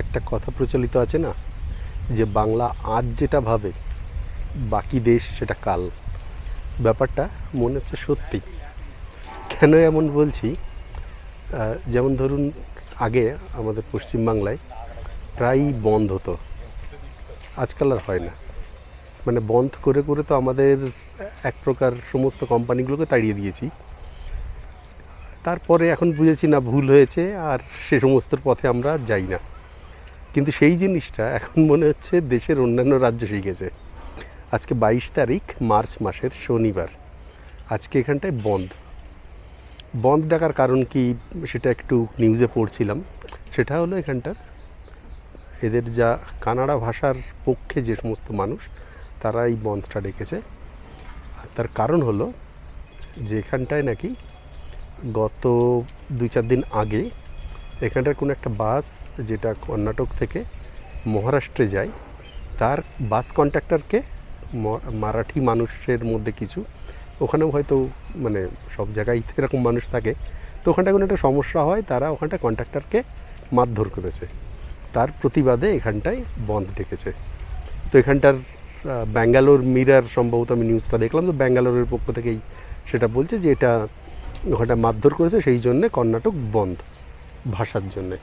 একটা কথা প্রচলিত আছে না, যে বাংলা আজ যেটা ভাবে বাকি দেশ সেটা কাল। ব্যাপারটা মনে হচ্ছে সত্যি। কেন এমন বলছি? যেমন ধরুন, আগে আমাদের পশ্চিমবাংলায় প্রায়ই বন্ধ হতো, আজকাল আর হয় না। মানে বন্ধ করে করে তো আমাদের এক প্রকার সমস্ত কোম্পানিগুলোকে তাড়িয়ে দিয়েছি। তারপরে এখন বুঝেছি না, ভুল হয়েছে, আর সে সমস্তর পথে আমরা যাই না। কিন্তু সেই জিনিসটা এখন মনে হচ্ছে দেশের অন্যান্য রাজ্য শিখেছে। আজকে 22 তারিখ মার্চ মাসের শনিবার, আজকে এখানটায় বন্ধ। বন্ধ ডাকার কারণ কি সেটা একটু নিউজে পড়ছিলাম। সেটা হলো এখানটার এদের যা কানাড়া ভাষার পক্ষে যে সমস্ত মানুষ, তারা এই বন্ধটা ডেকেছে। আর তার কারণ হলো যে এখানটায় নাকি গত 2-4 দিন আগে এখানটার কোনো একটা বাস, যেটা কর্ণাটক থেকে মহারাষ্ট্রে যায়, তার বাস কন্ট্রাক্টরকে মারাঠি মানুষের মধ্যে কিছু, ওখানেও হয়তো মানে সব জায়গায় এরকম মানুষ থাকে, তো ওখানটায় কোনো একটা সমস্যা হয়, তারা ওখানটায় কন্ট্রাক্টরকে মারধর করেছে। তার প্রতিবাদে এখানটায় বন্ধ ডেকেছে। তো এখানটার ব্যাঙ্গালোর মিরার, সম্ভবত আমি নিউজটা দেখলাম, তো ব্যাঙ্গালোরের পক্ষ থেকেই সেটা বলছে যে এটা ওখানটা মারধর করেছে, সেই জন্যে কর্ণাটক বন্ধ ভাষার জন্যে।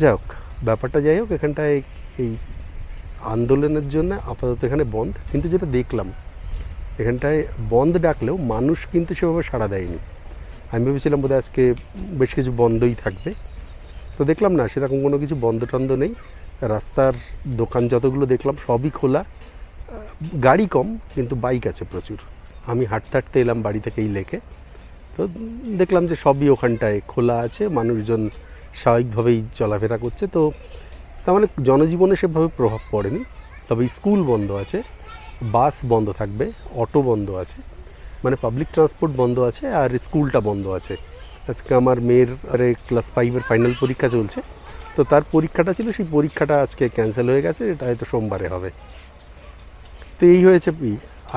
যাই হোক, ব্যাপারটা যাই হোক, এখানটায় এই আন্দোলনের জন্য আপাতত এখানে বন্ধ। কিন্তু যেটা দেখলাম, এখানটায় বন্ধ ডাকলেও মানুষ কিন্তু সেভাবে সাড়া দেয়নি। আমি ভেবেছিলাম বোধহয় আজকে বেশ কিছু বন্ধই থাকবে, তো দেখলাম না, সেরকম কোনো কিছু বন্ধ টন্ধ নেই। রাস্তার দোকান যতগুলো দেখলাম সবই খোলা। গাড়ি কম, কিন্তু বাইক আছে প্রচুর। আমি হাঁটতে হাঁটতে এলাম বাড়ি থেকে এই লেকে, তো দেখলাম যে সবই ওখানটায় খোলা আছে, মানুষজন স্বাভাবিকভাবেই চলাফেরা করছে। তো তার মানে জনজীবনে সেভাবে প্রভাব পড়েনি। তবে স্কুল বন্ধ আছে, বাস বন্ধ থাকবে, অটো বন্ধ আছে, মানে পাবলিক ট্রান্সপোর্ট বন্ধ আছে, আর স্কুলটা বন্ধ আছে। আজকে আমার মেয়ের ক্লাস 5-এর ফাইনাল পরীক্ষা চলছে, তো তার পরীক্ষাটা ছিল, সেই পরীক্ষাটা আজকে ক্যান্সেল হয়ে গেছে, এটা হয়তো সোমবারে হবে। তো এই হয়েছে।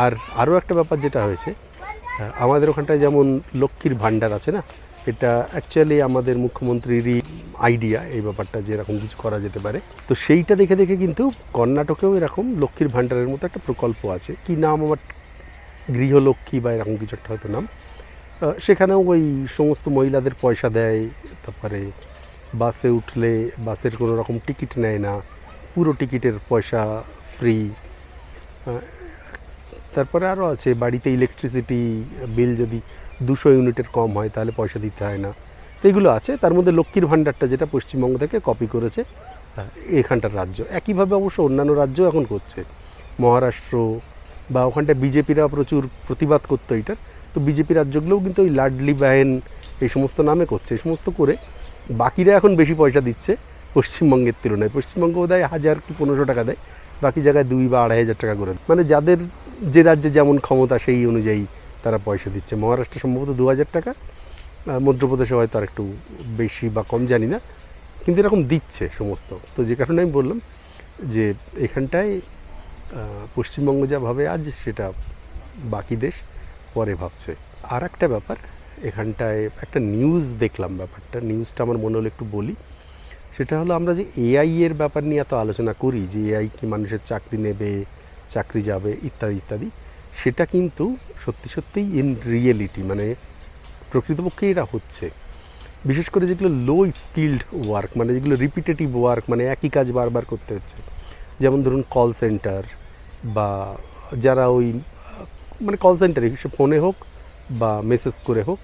আর আরও একটা ব্যাপার যেটা হয়েছে, আমাদের ওখানটায় যেমন লক্ষ্মীর ভাণ্ডার আছে না, এটা অ্যাকচুয়ালি আমাদের মুখ্যমন্ত্রীরই আইডিয়া, এই ব্যাপারটা যে এরকম কিছু করা যেতে পারে। তো সেইটা দেখে দেখে কিন্তু কর্ণাটকেও এরকম লক্ষ্মীর ভাণ্ডারের মতো একটা প্রকল্প আছে, কি নাম আমার, গৃহলক্ষ্মী বা এরকম কিছু একটা হয়তো নাম। সেখানেও ওই সমস্ত মহিলাদের পয়সা দেয়, তারপরে বাসে উঠলে বাসের কোনো রকম টিকিট নেয় না, পুরো টিকিটের পয়সা ফ্রি। তারপরে আরও আছে, বাড়িতে ইলেকট্রিসিটি বিল যদি 200 ইউনিটের কম হয় তাহলে পয়সা দিতে হয় না। তো এগুলো আছে। তার মধ্যে লক্ষ্মীর ভাণ্ডারটা যেটা পশ্চিমবঙ্গ থেকে কপি করেছে এখানটার রাজ্য, একইভাবে অবশ্য অন্যান্য রাজ্য এখন করছে। মহারাষ্ট্র বা ওখানটায় বিজেপিরা প্রচুর প্রতিবাদ করতো এইটার, তো বিজেপি রাজ্যগুলোও কিন্তু ওই লাডলি বাহেন এই সমস্ত নামে করছে। এই সমস্ত করে বাকিরা এখন বেশি পয়সা দিচ্ছে পশ্চিমবঙ্গের তুলনায়। পশ্চিমবঙ্গ বোধহয় 1000 কি 1500 টাকা দেয়, বাকি জায়গায় 2 বা 2500 টাকা করে। মানে যাদের যে রাজ্যে যেমন ক্ষমতা সেই অনুযায়ী তারা পয়সা দিচ্ছে। মহারাষ্ট্রে সম্ভবত 2000 টাকা, মধ্যপ্রদেশে হয়তো আর একটু বেশি বা কম জানি না, কিন্তু এরকম দিচ্ছে সমস্ত। তো যে কারণে আমি বললাম যে এখানটায় পশ্চিমবঙ্গ যা ভাবে আজ, সেটা বাকি দেশ পরে ভাবছে। আর একটা ব্যাপার, এখানটায় একটা নিউজ দেখলাম, ব্যাপারটা নিউজটা আমার মনে হলো একটু বলি। সেটা হলো, আমরা যে এআই এর ব্যাপার নিয়ে এত আলোচনা করি, যে এআই কি মানুষের চাকরি নেবে, চাকরি যাবে, ইত্যাদি ইত্যাদি, সেটা কিন্তু সত্যি সত্যিই ইন রিয়েলিটি মানে প্রকৃতপক্ষে এটা হচ্ছে। বিশেষ করে যেগুলো লো স্কিল্ড ওয়ার্ক, মানে যেগুলো রিপিটেটিভ ওয়ার্ক, মানে একই কাজ বারবার করতে হচ্ছে, যেমন ধরুন কল সেন্টার, বা যারা ওই মানে কল সেন্টারে সে ফোনে হোক বা মেসেজ করে হোক,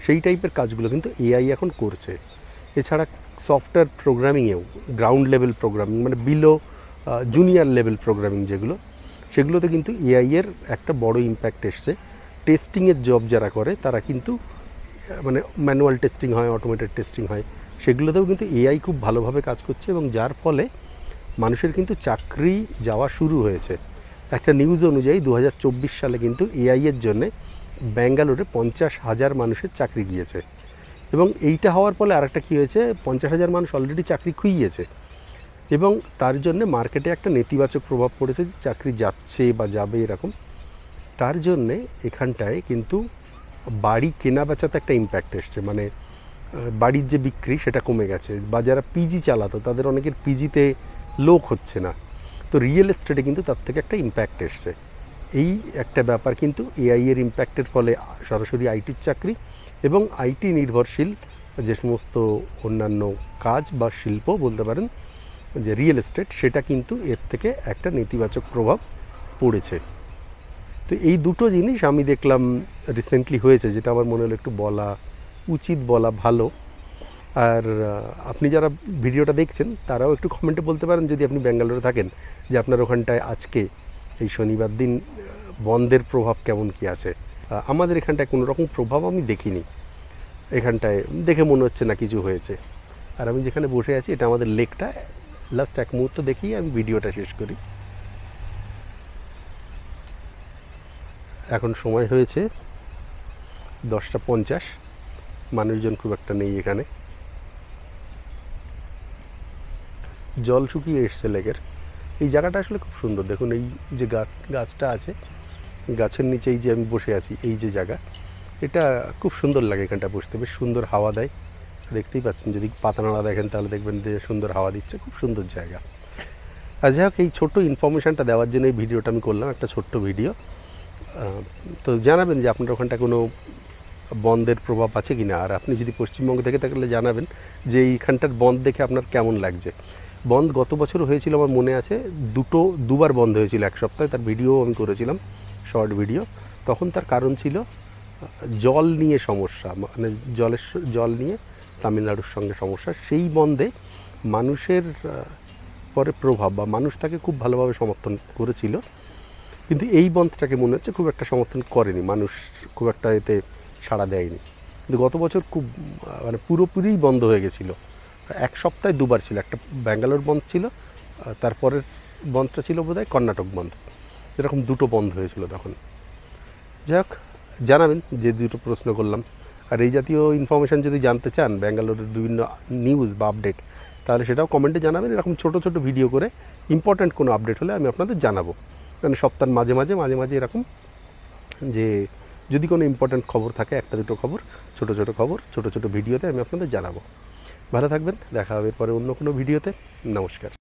সেই টাইপের কাজগুলো কিন্তু এআই এখন করছে। এছাড়া সফটওয়্যার প্রোগ্রামিংয়েও গ্রাউন্ড লেভেল প্রোগ্রামিং, মানে বিলো জুনিয়র লেভেল প্রোগ্রামিং যেগুলো, সেগুলোতে কিন্তু এআইয়ের একটা বড় ইম্প্যাক্ট এসছে। টেস্টিংয়ের জব যারা করে তারা কিন্তু মানে ম্যানুয়াল টেস্টিং হয়, অটোমেটেড টেস্টিং হয়, সেগুলোতেও কিন্তু এআই খুব ভালোভাবে কাজ করছে, এবং যার ফলে মানুষের কিন্তু চাকরি যাওয়া শুরু হয়েছে। একটা নিউজ অনুযায়ী 2024 সালে কিন্তু এআইয়ের জন্যে ব্যাঙ্গালোরে 50,000 মানুষের চাকরি গিয়েছে। এবং এইটা হওয়ার ফলে আরেকটা কী হয়েছে, 50,000 মানুষ অলরেডি চাকরি খুইয়েছে, এবং তার জন্য মার্কেটে একটা নেতিবাচক প্রভাব পড়েছে, যে চাকরি যাচ্ছে বা যাবে এরকম। তার জন্যে এখানটায় কিন্তু বাড়ি কেনা বেচাতে একটা ইম্প্যাক্ট এসছে। মানে বাড়ির যে বিক্রি সেটা কমে গেছে, বা যারা পিজি চালাতো তাদের অনেকের পিজিতে লোক হচ্ছে না। তো রিয়েল এস্টেটে কিন্তু তার থেকে একটা ইম্প্যাক্ট এসছে। এই একটা ব্যাপার কিন্তু এআই এর ইম্প্যাক্টের ফলে সরাসরি আইটির চাকরি এবং আইটি নির্ভরশীল যে সমস্ত অন্যান্য কাজ বা শিল্প বলতে পারেন, যে রিয়েল এস্টেট, সেটা কিন্তু এর থেকে একটা নেতিবাচক প্রভাব পড়েছে। তো এই দুটো জিনিস আমি দেখলাম রিসেন্টলি হয়েছে, যেটা আমার মনে হলো একটু বলা উচিত, বলা ভালো। আর আপনি যারা ভিডিওটা দেখছেন তারাও একটু কমেন্টে বলতে পারেন, যদি আপনি ব্যাঙ্গালোরে থাকেন, যে আপনার ওখানটায় আজকে এই শনিবার দিন বন্ধের প্রভাব কেমন কি আছে। আমাদের এখানটায় কোনো রকম প্রভাব আমি দেখিনি, এখানটায় দেখে মনে হচ্ছে না কিছু হয়েছে। আর আমি যেখানে বসে আছি এটা আমাদের লেকটা, লাস্ট এক মুহূর্ত দেখেই আমি ভিডিওটা শেষ করি। এখন সময় হয়েছে 10:50, মানুষজন খুব একটা নেই এখানে। জল শুকিয়ে এসছে লেকের। এই জায়গাটা আসলে খুব সুন্দর। দেখুন এই যে গাছটা আছে, গাছের নিচেই যে আমি বসে আছি, এই যে জায়গা, এটা খুব সুন্দর লাগে এখানটা বসতে, বেশ সুন্দর হাওয়া দেয়। দেখতেই পাচ্ছেন, যদি পাতা নাড়া দেখেন তাহলে দেখবেন যে সুন্দর হাওয়া দিচ্ছে, খুব সুন্দর জায়গা। আর যাই হোক, এই ছোট্ট ইনফরমেশানটা দেওয়ার জন্য এই ভিডিওটা আমি করলাম, একটা ছোট্ট ভিডিও। তো জানাবেন যে আপনার ওখানটা কোনো বন্ধের প্রভাব আছে কি না। আর আপনি যদি পশ্চিমবঙ্গ থেকে থাকলে জানাবেন যে এইখানটার বন্ধ দেখে আপনার কেমন লাগছে। বন্ধ গত বছর হয়েছিল, আমার মনে আছে, দুবার বন্ধ হয়েছিল এক সপ্তাহে, তার ভিডিও আমি করেছিলাম, শর্ট ভিডিও। তখন তার কারণ ছিল জল নিয়ে সমস্যা, মানে জল নিয়ে তামিলনাড়ুর সঙ্গে সমস্যা। সেই বন্ধে মানুষের পরে প্রভাব, বা মানুষ তাকে খুব ভালোভাবে সমর্থন করেছিল, কিন্তু এই বন্ধটাকে মনে হচ্ছে খুব একটা সমর্থন করেনি মানুষ, খুব একটা এতে সাড়া দেয়নি। কিন্তু গত বছর খুব মানে পুরোপুরিই বন্ধ হয়ে গেছিলো। এক সপ্তাহে দুবার ছিল, একটা ব্যাঙ্গালোর বন্ধ ছিল, তারপরের বন্ধটা ছিল বোধহয় কর্ণাটক বন্ধ, এরকম দুটো বন্ধ হয়েছিল তখন। যাই হোক, জানাবেন যে দুটো প্রশ্ন করলাম। আর এই জাতীয় ইনফরমেশান যদি জানতে চান, ব্যাঙ্গালোরের বিভিন্ন নিউজ বা আপডেট, তাহলে সেটাও কমেন্টে জানাবেন। এরকম ছোটো ছোটো ভিডিও করে ইম্পর্ট্যান্ট কোনো আপডেট হলে আমি আপনাদের জানাবো। মানে সপ্তাহের মাঝে মাঝে এরকম, যে যদি কোনো ইম্পর্ট্যান্ট খবর থাকে, একটা দুটো খবর, ছোটো ছোটো ভিডিওতে আমি আপনাদের জানাবো। ভালো থাকবেন, দেখা হবে পরে অন্য কোনো ভিডিওতে। নমস্কার।